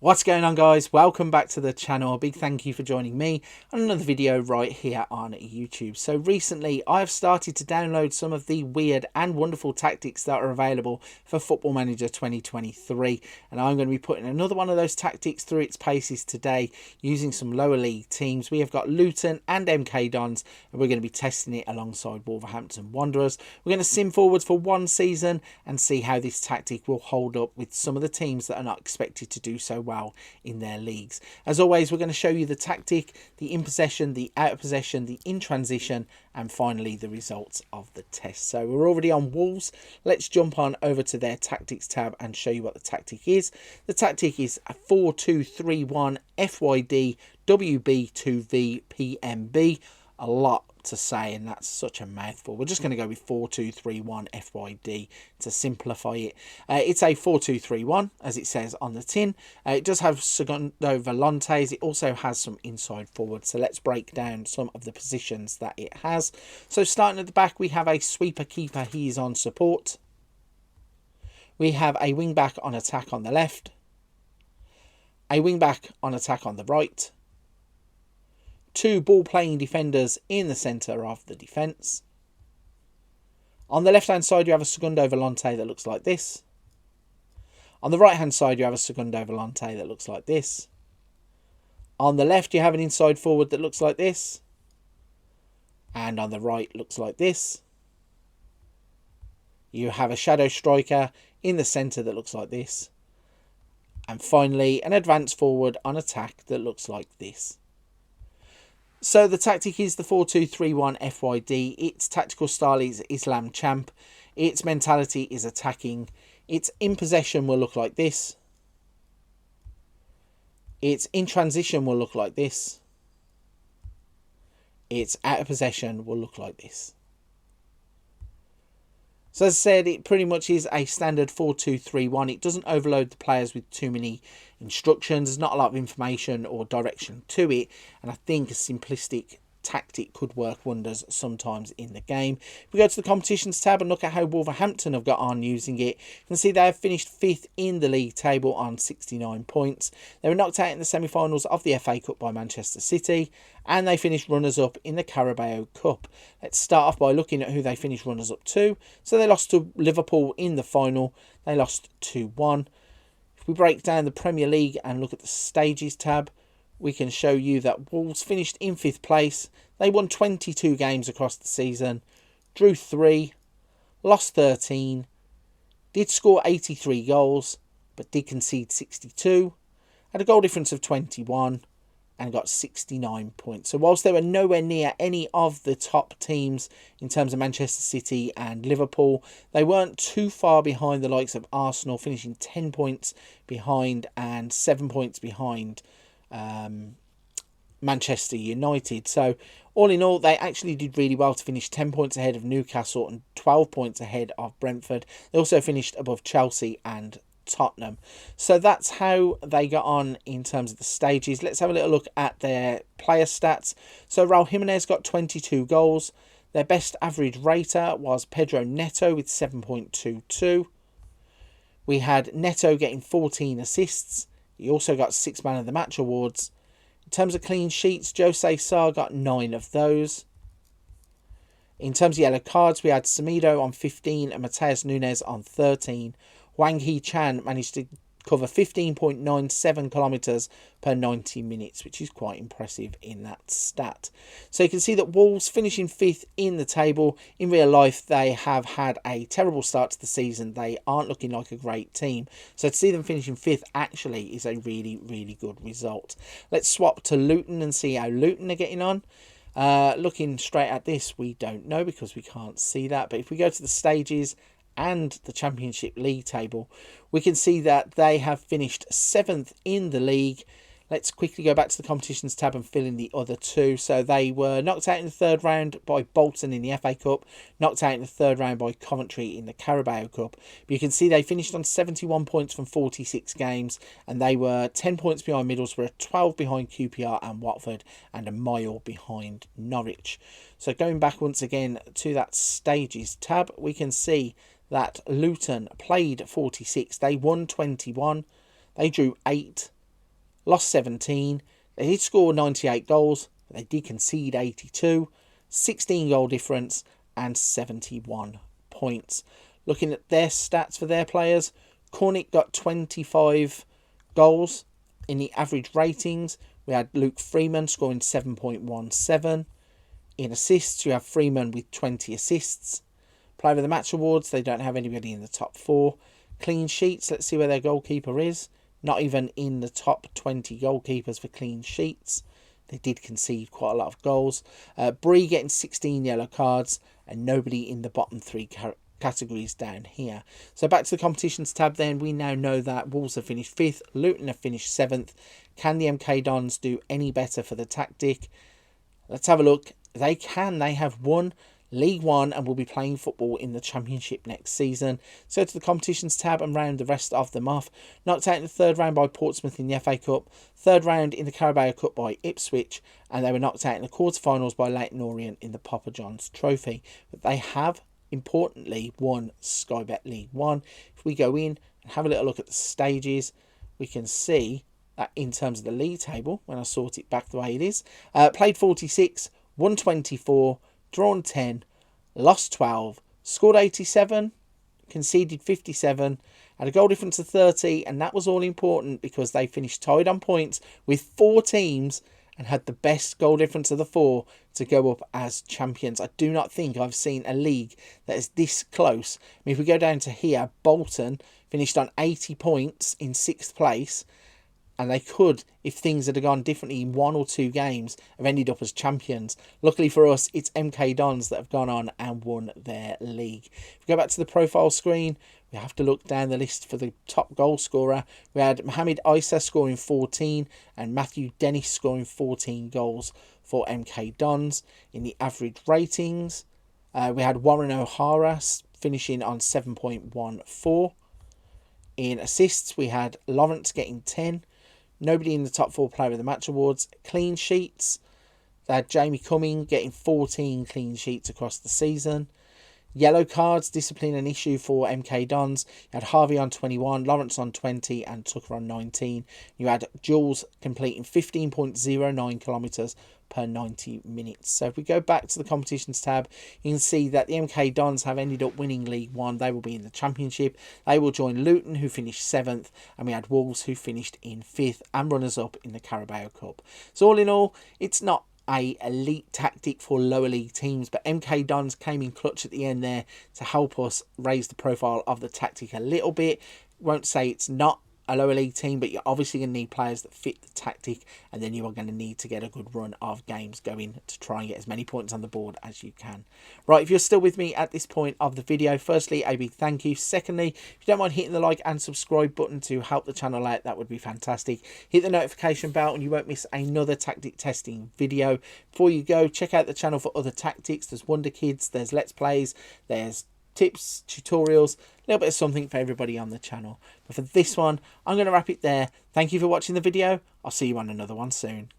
What's going on, guys? Welcome back to the channel. A big thank you for joining me on another video right here on YouTube. So recently I've started to download some of the weird and wonderful tactics that are available for Football Manager 2023, and I'm going to be putting another one of those tactics through its paces today using some lower league teams. We have got Luton and MK Dons, and we're going to be testing it alongside Wolverhampton Wanderers. We're going to sim forwards for one season and see how this tactic will hold up with some of the teams that are not expected to do so well in their leagues. As always, we're going to show you the tactic, the in possession, the out of possession, the in transition, and finally the results of the test. So we're already on Wolves. Let's jump on over to their tactics tab and show you what the tactic is. The tactic is a 4-2-3-1 FYD WB2V PMB. A lot to say, and that's such a mouthful. We're just going to go with 4-2-3-1 FYD to simplify it. It's a 4-2-3-1 as it says on the tin. It does have segundo volantes. It also has some inside forward. So let's break down some of the positions that it has. So starting at the back, we have a sweeper keeper. He is on support. We have a wing back on attack on the left, a wing back on attack on the right, two ball-playing defenders in the centre of the defence. On the left-hand side, you have a segundo volante that looks like this. On the right-hand side, you have a segundo volante that looks like this. On the left, you have an inside forward that looks like this. And on the right, looks like this. You have a shadow striker in the centre that looks like this. And finally, an advanced forward on attack that looks like this. So the tactic is the 4-2-3-1 FYD. Its tactical style is Islam Champ. Its mentality is attacking. Its in possession will look like this. Its in transition will look like this. Its out of possession will look like this. So as I said, it pretty much is a standard 4-2-3-1. It doesn't overload the players with too many instructions. There's not a lot of information or direction to it. And I think a simplistic tactic could work wonders sometimes in the game. If we go to the competitions tab and look at how Wolverhampton have got on using it, you can see they have finished 5th in the league table on 69 points. They were knocked out in the semi-finals of the FA Cup by Manchester City, and they finished runners-up in the Carabao Cup. Let's start off by looking at who they finished runners-up to. So they lost to Liverpool in the final. They lost 2-1. If we break down the Premier League and look at the stages tab, we can show you that Wolves finished in 5th place. They won 22 games across the season, drew 3, lost 13, did score 83 goals, but did concede 62, had a goal difference of 21, and got 69 points. So whilst they were nowhere near any of the top teams in terms of Manchester City and Liverpool, they weren't too far behind the likes of Arsenal, finishing 10 points behind and 7 points behind Manchester United. So all in all, they actually did really well to finish 10 points ahead of Newcastle and 12 points ahead of Brentford. They also finished above Chelsea and Tottenham. So that's how they got on in terms of the stages. Let's have a little look at their player stats. So Raul Jimenez got 22 goals. Their best average rater was Pedro Neto with 7.22. We had Neto getting 14 assists. He also got 6 Man of the Match awards. In terms of clean sheets, Jose Sarr got 9 of those. In terms of yellow cards, we had Semedo on 15 and Mateus Nunes on 13. Wang Hee-chan managed to cover 15.97 kilometres per 90 minutes, which is quite impressive in that stat. So you can see that Wolves finishing 5th in the table. In real life, they have had a terrible start to the season. They aren't looking like a great team. So to see them finishing 5th actually is a really, really good result. Let's swap to Luton and see how Luton are getting on. Looking straight at this, we don't know because we can't see that. But if we go to the stages and the Championship League table, we can see that they have finished 7th in the league. Let's quickly go back to the competitions tab and fill in the other two. So they were knocked out in the 3rd round by Bolton in the FA Cup, knocked out in the 3rd round by Coventry in the Carabao Cup. But you can see they finished on 71 points from 46 games, and they were 10 points behind Middlesbrough, 12 behind QPR and Watford, and a mile behind Norwich. So going back once again to that stages tab, we can see that Luton played 46. They won 21. They drew 8. lost 17. They did score 98 goals, but they did concede 82. 16 goal difference and 71 points. Looking at their stats for their players, Cornick got 25 goals in the average ratings. We had Luke Freeman scoring 7.17. In assists, you have Freeman with 20 assists. Player of the Match awards, they don't have anybody in the top 4. Clean sheets, let's see where their goalkeeper is. Not even in the top 20 goalkeepers for clean sheets. They did concede quite a lot of goals. Bree getting 16 yellow cards and nobody in the bottom 3 categories down here. So back to the competitions tab then. We now know that Wolves have finished 5th. Luton have finished 7th. Can the MK Dons do any better for the tactic? Let's have a look. They can. They have won League One and will be playing football in the Championship next season. So to the competitions tab and round the rest of them off. Knocked out in the 3rd round by Portsmouth in the FA Cup. 3rd round in the Carabao Cup by Ipswich. And they were knocked out in the quarterfinals by Leyton Orient in the Papa John's Trophy. But they have, importantly, won Sky Bet League One. If we go in and have a little look at the stages, we can see that in terms of the league table, when I sort it back the way it is, played 46, won 24, drawn 10, lost 12, scored 87, conceded 57, had a goal difference of 30, and that was all important because they finished tied on points with 4 teams and had the best goal difference of the 4 to go up as champions. I do not think I've seen a league that is this close. I mean, if we go down to here, Bolton finished on 80 points in 6th place. And they could, if things had gone differently in 1 or 2 games, have ended up as champions. Luckily for us, it's MK Dons that have gone on and won their league. If we go back to the profile screen, we have to look down the list for the top goal scorer. We had Mohamed Issa scoring 14 and Matthew Dennis scoring 14 goals for MK Dons. In the average ratings, we had Warren O'Hara finishing on 7.14. In assists, we had Lawrence getting 10. Nobody in the top 4 player of the match awards. Clean sheets, they had Jamie Cumming getting 14 clean sheets across the season. Yellow cards, discipline an issue for MK Dons. You had Harvey on 21, Lawrence on 20 and Tucker on 19. You had Jules completing 15.09 kilometres per 90 minutes. So if we go back to the competitions tab, you can see that the MK Dons have ended up winning League One. They will be in the Championship. They will join Luton, who finished 7th, and we had Wolves, who finished in 5th and runners-up in the Carabao Cup. So all in all, it's not a elite tactic for lower league teams, but MK Dons came in clutch at the end there to help us raise the profile of the tactic a little bit. Won't say it's not a lower league team, but you're obviously going to need players that fit the tactic, and then you are going to need to get a good run of games going to try and get as many points on the board as you can. Right, if you're still with me at this point of the video, firstly, a big thank you. Secondly, if you don't mind hitting the like and subscribe button to help the channel out, that would be fantastic. Hit the notification bell and you won't miss another tactic testing video. Before you go, check out the channel for other tactics. There's Wonder Kids, there's Let's Plays, there's tips, tutorials, a little bit of something for everybody on the channel. But for this one, I'm going to wrap it there. Thank you for watching the video. I'll see you on another one soon.